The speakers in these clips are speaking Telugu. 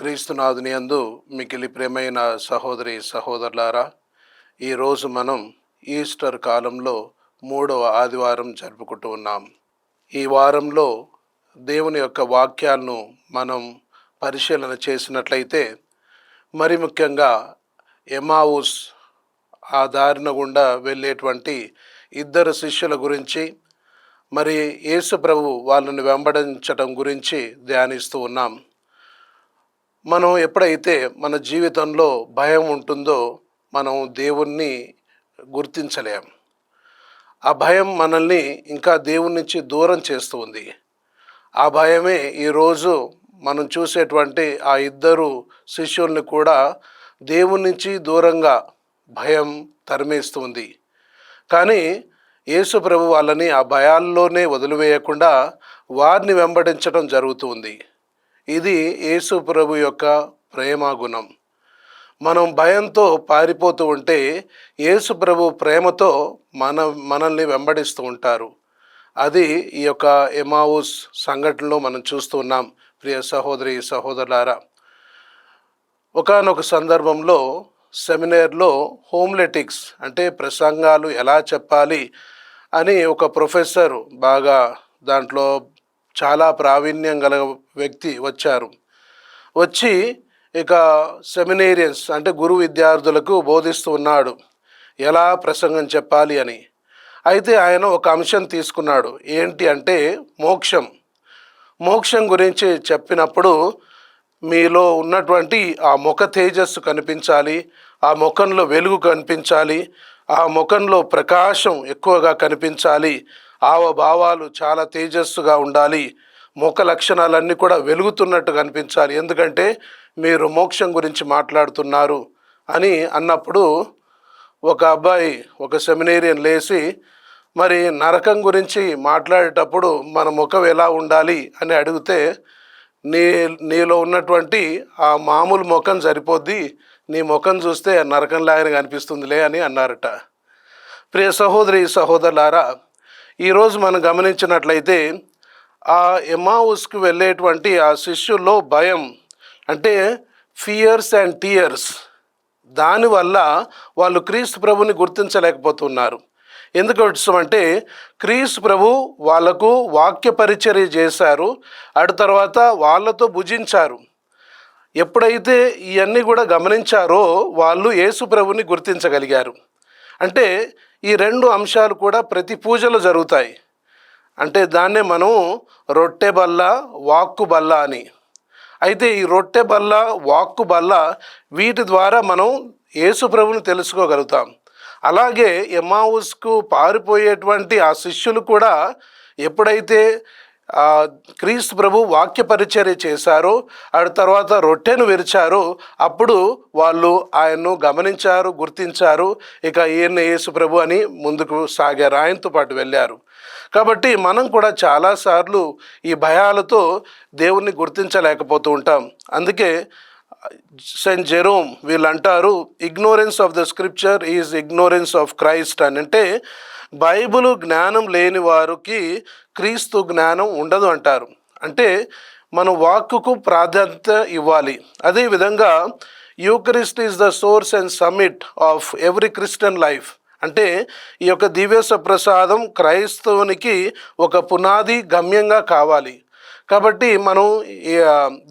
క్రీస్తునాథుని యందు మికిలి ప్రేమైన సహోదరి సహోదరులారా, ఈరోజు మనం ఈస్టర్ కాలంలో 3వ ఆదివారం జరుపుకుంటూ ఉన్నాం. ఈ వారంలో దేవుని యొక్క వాక్యాలను మనం పరిశీలన చేసినట్లయితే, మరి ముఖ్యంగా ఎమావుస్ ఆ దారిన గుండా వెళ్ళేటువంటి ఇద్దరు శిష్యుల గురించి, మరి యేసు ప్రభు వాళ్ళని వెంబడించడం గురించి ధ్యానిస్తూ ఉన్నాం. మనం ఎప్పుడైతే మన జీవితంలో భయం ఉంటుందో మనం దేవుణ్ణి గుర్తించలేం. ఆ భయం మనల్ని ఇంకా దేవుని నుంచి దూరం చేస్తూ ఉంది. ఆ భయమే ఈరోజు మనం చూసేటువంటి ఆ ఇద్దరు శిష్యుల్ని కూడా దేవుని నుంచి దూరంగా భయం తరిమేస్తుంది. కానీ యేసు ప్రభు వాళ్ళని ఆ భయాల్లోనే వదిలివేయకుండా వారిని వెంబడించడం జరుగుతుంది. ఇది యేసు ప్రభు యొక్క ప్రేమ గుణం. మనం భయంతో పారిపోతూ ఉంటే యేసు ప్రభు ప్రేమతో మనల్ని వెంబడిస్తూ ఉంటారు. అది ఈ యొక్క ఎమావుస్ సంఘటనలో మనం చూస్తూ ఉన్నాం. ప్రియ సహోదరి సహోదరులారా, ఒకానొక సందర్భంలో సెమినార్లో హోమ్లెటిక్స్ అంటే ప్రసంగాలు ఎలా చెప్పాలి అని ఒక ప్రొఫెసర్, బాగా దాంట్లో చాలా ప్రావీణ్యం గల వ్యక్తి వచ్చి ఇక సెమినేరియన్స్ అంటే గురు విద్యార్థులకు బోధిస్తూ ఉన్నాడు ఎలా ప్రసంగం చెప్పాలి అని. అయితే ఆయన ఒక అంశం తీసుకున్నాడు. ఏంటి అంటే మోక్షం గురించి చెప్పినప్పుడు మీలో ఉన్నటువంటి ఆ ముఖ తేజస్సు కనిపించాలి, ఆ ముఖంలో వెలుగు కనిపించాలి, ఆ ముఖంలో ప్రకాశం ఎక్కువగా కనిపించాలి, భావాలు చాలా తేజస్సుగా ఉండాలి, ముఖ లక్షణాలన్నీ కూడా వెలుగుతున్నట్టు కనిపించాలి, ఎందుకంటే మీరు మోక్షం గురించి మాట్లాడుతున్నారు అని అన్నప్పుడు ఒక అబ్బాయి, ఒక సెమినేరియన్ లేచి, మరి నరకం గురించి మాట్లాడేటప్పుడు మన ముఖం ఎలా ఉండాలి అని అడిగితే, నీలో ఉన్నటువంటి ఆ మామూలు ముఖం సరిపోద్ది, నీ ముఖం చూస్తే నరకంలాగానే కనిపిస్తుందిలే అని అన్నారట. ప్రియ సహోదరి సహోదరులారా, ఈరోజు మనం గమనించినట్లయితే ఆ ఎమావుస్కి వెళ్ళేటువంటి ఆ శిష్యుల్లో భయం అంటే ఫియర్స్ అండ్ టీయర్స్, దానివల్ల వాళ్ళు క్రీస్తు ప్రభుని గుర్తించలేకపోతున్నారు. ఎందుకంటే క్రీస్తు ప్రభు వాళ్లకు వాక్య పరిచర్య చేశారు, అటు తర్వాత వాళ్ళతో భుజించారు. ఎప్పుడైతే ఇవన్నీ కూడా గమనించారో వాళ్ళు యేసు ప్రభుని గుర్తించగలిగారు. అంటే ఈ రెండు అంశాలు కూడా ప్రతి పూజలో జరుగుతాయి. అంటే దాన్నే మనం రొట్టె బల్ల, వాక్కు బల్ల అని. అయితే ఈ రొట్టె బల్ల, వాక్కు బల్ల, వీటి ద్వారా మనం యేసు ప్రభుని తెలుసుకోగలుగుతాం. అలాగే ఎమావుస్కు పారిపోయేటువంటి ఆ శిష్యులు కూడా ఎప్పుడైతే క్రీస్తు ప్రభు వాక్య పరిచర్య చేశారో, ఆ తర్వాత రొట్టెను విరిచారో, అప్పుడు వాళ్ళు ఆయన్ను గమనించారు, గుర్తించారు. ఇక ఈయన యేసు ప్రభు అని ముందుకు సాగారు, ఆయనతో పాటు వెళ్ళారు. కాబట్టి మనం కూడా చాలాసార్లు ఈ భయాలతో దేవుణ్ణి గుర్తించలేకపోతూ ఉంటాం. అందుకే సెయింట్ జెరోమ్ వీళ్ళు అంటారు, ignorance of the scripture is ignorance of Christ అని. అంటే బైబిల్ జ్ఞానం లేని వారికి క్రీస్తు జ్ఞానం ఉండదు అంటారు. అంటే మన వాక్కుకు ప్రాధాన్యత ఇవ్వాలి. అదేవిధంగా Eucharist is the source and summit of every Christian life. అంటే ఈ యొక్క దివ్య ప్రసాదం క్రైస్తవునికి ఒక పునాది గమ్యంగా కావాలి. కాబట్టి మనం ఈ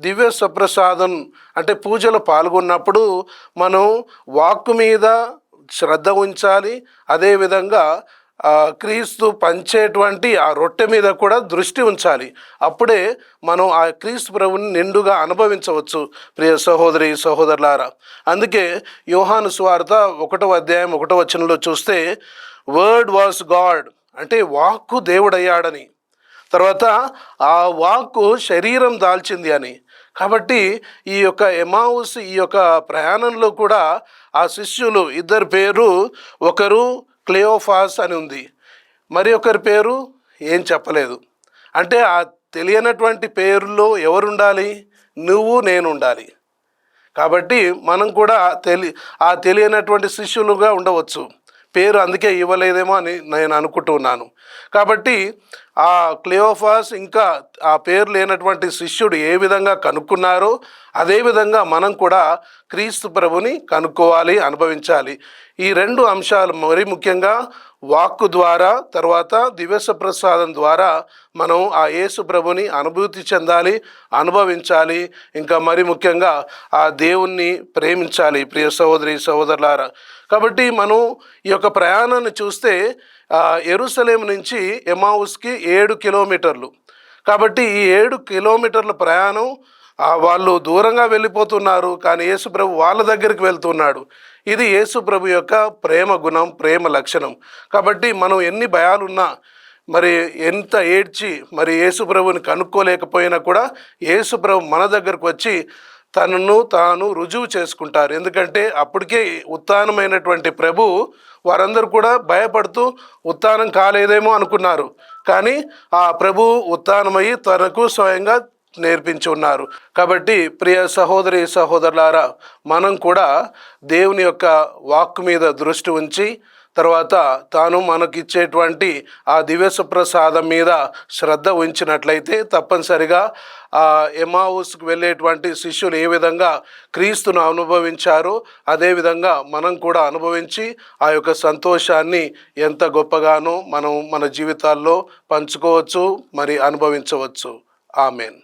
దివ్య సప్రసాదం అంటే పూజలో పాల్గొన్నప్పుడు మనం వాక్కు మీద శ్రద్ధ ఉంచాలి. అదేవిధంగా క్రీస్తు పంచేటువంటి ఆ రొట్టె మీద కూడా దృష్టి ఉంచాలి. అప్పుడే మనం ఆ క్రీస్తు ప్రభుని నిండుగా అనుభవించవచ్చు. ప్రియ సహోదరి సహోదరులారా, అందుకే యోహాను సువార్త 1వ అధ్యాయం 1వ వచనంలో చూస్తే, వర్డ్ వాస్ గాడ్ అంటే వాక్కు దేవుడయ్యాడని, తర్వాత ఆ వాక్కు శరీరం దాల్చింది అని. కాబట్టి ఈ యొక్క ఎమావుస్ ఈ యొక్క ప్రయాణంలో కూడా ఆ శిష్యులు ఇద్దరు పేరు, ఒకరు క్లియోఫాస్ అని ఉంది, మరి ఒకరి పేరు ఏం చెప్పలేదు. అంటే ఆ తెలియనటువంటి పేరులో ఎవరుండాలి? నువ్వు నేను ఉండాలి. కాబట్టి మనం కూడా తెలియనటువంటి శిష్యులుగా ఉండవచ్చు. పేరు అందుకే ఇవ్వలేదేమో అని నేను అనుకుంటున్నాను. కాబట్టి ఆ క్లియోఫాస్ ఇంకా ఆ పేరు లేనటువంటి శిష్యుడు ఏ విధంగా కనుక్కున్నారో అదేవిధంగా మనం కూడా క్రీస్తు ప్రభుని కనుక్కోవాలి, అనుభవించాలి. ఈ రెండు అంశాలు మరి ముఖ్యంగా వాక్కు ద్వారా, తర్వాత దివ్యస ప్రసాదం ద్వారా మనం ఆ యేసు ప్రభుని అనుభూతి చెందాలి, అనుభవించాలి. ఇంకా మరి ముఖ్యంగా ఆ దేవుణ్ణి ప్రేమించాలి ప్రియ సహోదరి సహోదరులారా. కాబట్టి మనం ఈ యొక్క ప్రయాణాన్ని చూస్తే యెరూషలేము నుంచి ఎమ్మావుస్కి 7 కిలోమీటర్లు. కాబట్టి ఈ 7 కిలోమీటర్ల ప్రయాణం వాళ్ళు దూరంగా వెళ్ళిపోతున్నారు, కానీ యేసుప్రభు వాళ్ళ దగ్గరికి వెళ్తున్నాడు. ఇది యేసుప్రభు యొక్క ప్రేమ గుణం, ప్రేమ లక్షణం. కాబట్టి మనం ఎన్ని భయాలున్నా, మరి ఎంత ఏడ్చి మరి యేసుప్రభుని కనుక్కోలేకపోయినా కూడా యేసుప్రభు మన దగ్గరకు వచ్చి తనను తాను రుజువు చేసుకుంటారు. ఎందుకంటే అప్పటికే ఉత్థానమైనటువంటి ప్రభు వారందరూ కూడా భయపడుతూ ఉత్థానం కాలేదేమో అనుకున్నారు, కానీ ఆ ప్రభు ఉత్థానమయ్యి తనకు స్వయంగా నేర్పించి ఉన్నారు. కాబట్టి ప్రియ సహోదరి సహోదరులారా, మనం కూడా దేవుని యొక్క వాక్కు మీద దృష్టి ఉంచి, తర్వాత తాను మనకిచ్చేటువంటి ఆ దివ్య సుప్రసాదం మీద శ్రద్ధ ఉంచినట్లయితే తప్పనిసరిగా ఆ ఎమ్మావుస్కు వెళ్ళేటువంటి శిష్యులు ఏ విధంగా క్రీస్తును అనుభవించారో అదేవిధంగా మనం కూడా అనుభవించి ఆ యొక్క సంతోషాన్ని ఎంత గొప్పగానో మనం మన జీవితాల్లో పంచుకోవచ్చు, మరి అనుభవించవచ్చు. ఆమెన్.